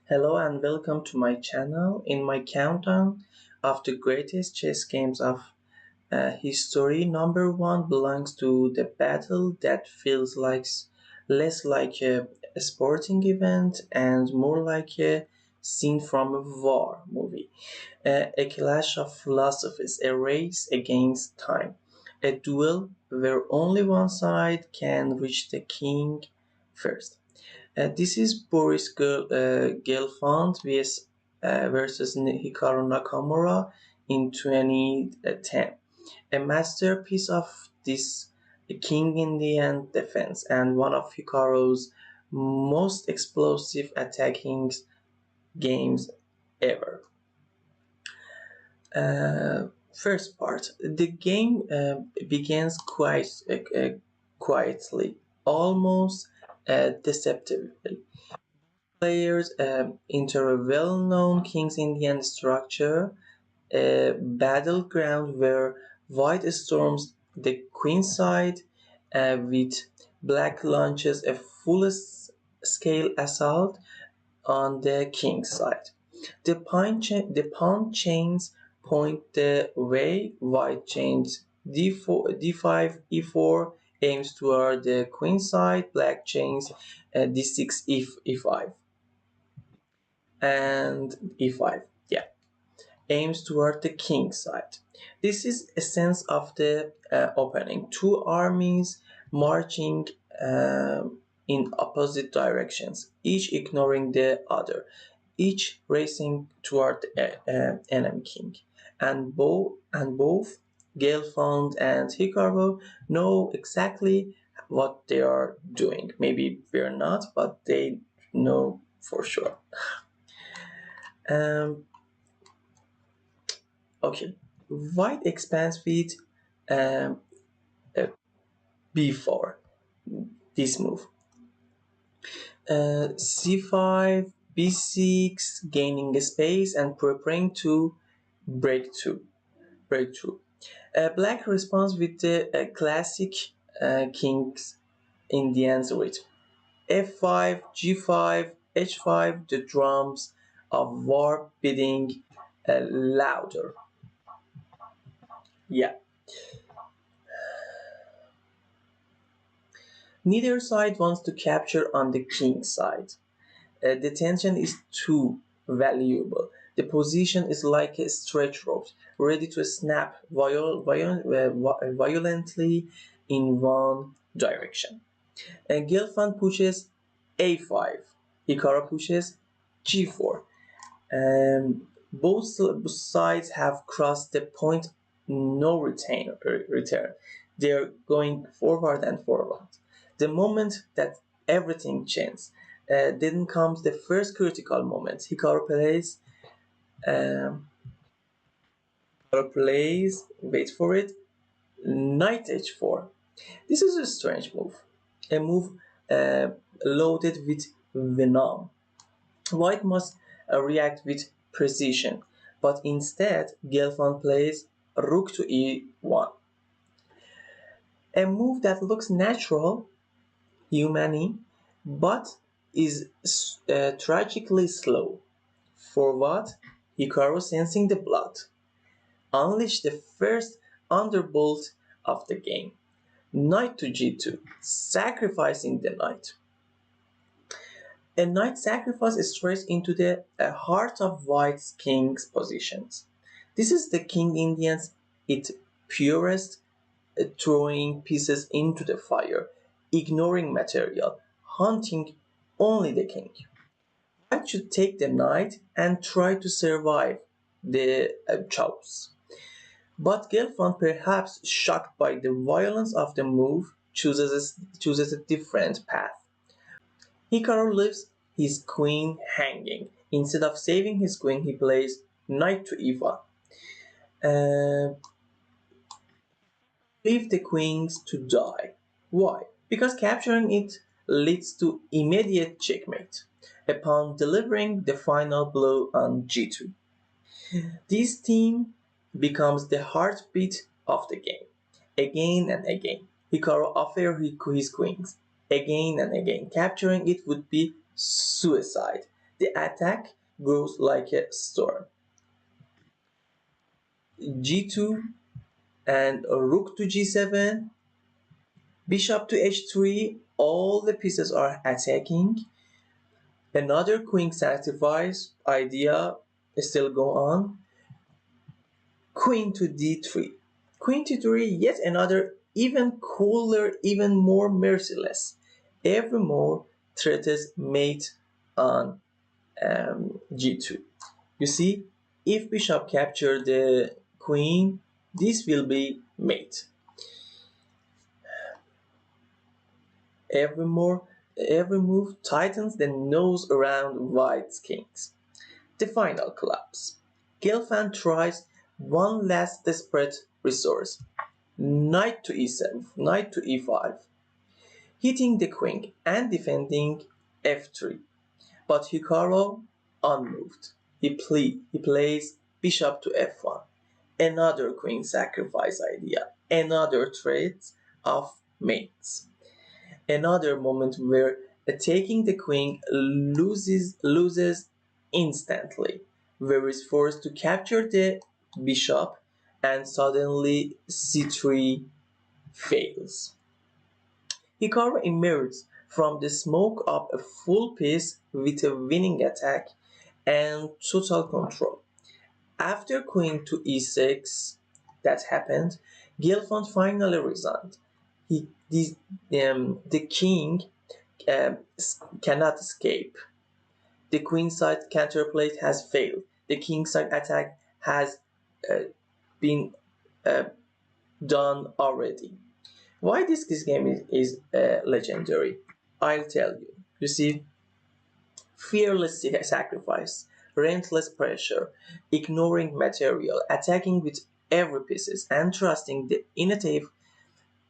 Hello and welcome to my channel. In my countdown of the greatest chess games of history, number one belongs to the battle that feels like less like a sporting event and more like a scene from a war movie. A clash of philosophies, a race against time, a duel where only one side can reach the king first. This is Boris Gelfand versus Hikaru Nakamura in 2010. A masterpiece of this King Indian defense and one of Hikaru's most explosive attacking games ever. First part. The game begins quietly, almost deceptively. Players enter a well-known King's Indian structure, a battleground where white storms the queenside with black launches a full-scale assault on the king's side. The pawn chains point the way, white chains d5, e4 aims toward the queen side, black chains d6, e5 and e5. Yeah, aims toward the king side. This is a sense of the opening. Two armies marching in opposite directions, each ignoring the other, each racing toward the enemy king. And both Gelfand and Hikaru know exactly what they are doing. Maybe we're not, but they know for sure. Um, Okay, white expands with um, uh, b4, this move. C5, b6, gaining space and preparing to break through. Break through. Black responds with the classic King's Indians rhythm. F5, G5, H5, the drums of war beating louder. Yeah. Neither side wants to capture on the king side. The tension is too valuable. The position is like a stretch rope, ready to snap violently in one direction. And Gelfand pushes a5. Hikaru pushes g4. Both sides have crossed the point no return. They are going forward and forward. The moment that everything changes, then comes the first critical moment. Um, wait for it, knight h4. This is a strange move, a move uh, loaded with venom. White must react with precision, but instead Gelfand plays rook to e1, a move that looks natural, humane, but is tragically slow. For what? Hikaru, sensing the blood, unleashed the first underbolt of the game. Knight to g2, sacrificing the knight. A knight sacrifice straight into the heart of White's king's positions. This is the King Indians its purest, throwing pieces into the fire, ignoring material, hunting only the king. White should take the knight and try to survive the choice. But Gelfand, perhaps shocked by the violence of the move, chooses a different path. Hikaru leaves his queen hanging. Instead of saving his queen, he plays knight to e1. Uh, leave the queens to die. Why? Because capturing it leads to immediate checkmate upon delivering the final blow on g2. This theme becomes the heartbeat of the game. Again and again, Hikaru offers his queens. Again and again, capturing it would be suicide. The attack grows like a storm. G2 and rook to G7, bishop to H3, all the pieces are attacking. Another queen sacrifice idea still go on. Queen to D3. Queen to 3, yet another even cooler, even more merciless. Every more threats mate on G2. You see, if bishop capture the queen, this will be mate. Every more, every move tightens the nose around white's kings. The final collapse. Gelfand tries one last desperate resource. Knight to e7, knight to e5, hitting the queen and defending f3. But Hikaru unmoved. He plays bishop to f1. Another queen sacrifice idea. Another threat of mates. Another moment where taking the queen loses instantly, where is forced to capture the bishop and suddenly c3 fails. Hikaru emerges from the smoke of a full piece with a winning attack and total control. After queen to e6 that happened, Gelfand finally resigned. He, the king um, cannot escape. The queenside counterplate has failed. The kingside attack has uh, been uh, done already. Why this game is legendary? I'll tell you. You see, fearless sacrifice, relentless pressure, ignoring material, attacking with every pieces, and trusting the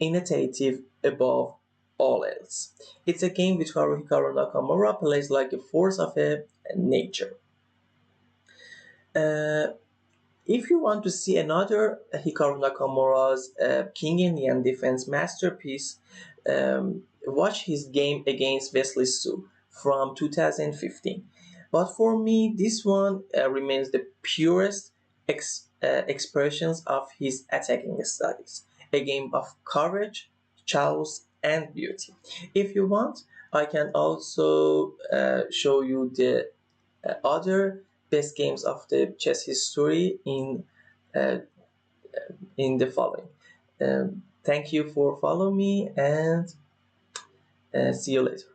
initiative above all else. It's a game which Hikaru Nakamura plays like a force of a nature. Uh, if you want to see another Hikaru Nakamura's King Indian defense masterpiece, watch his game against Wesley Su from 2015. But for me, this one remains the purest expressions of his attacking styles. A game of courage, chaos, and beauty. If you want, I can also show you the other best games of the chess history uh, in the following. Thank you for following me and see you later.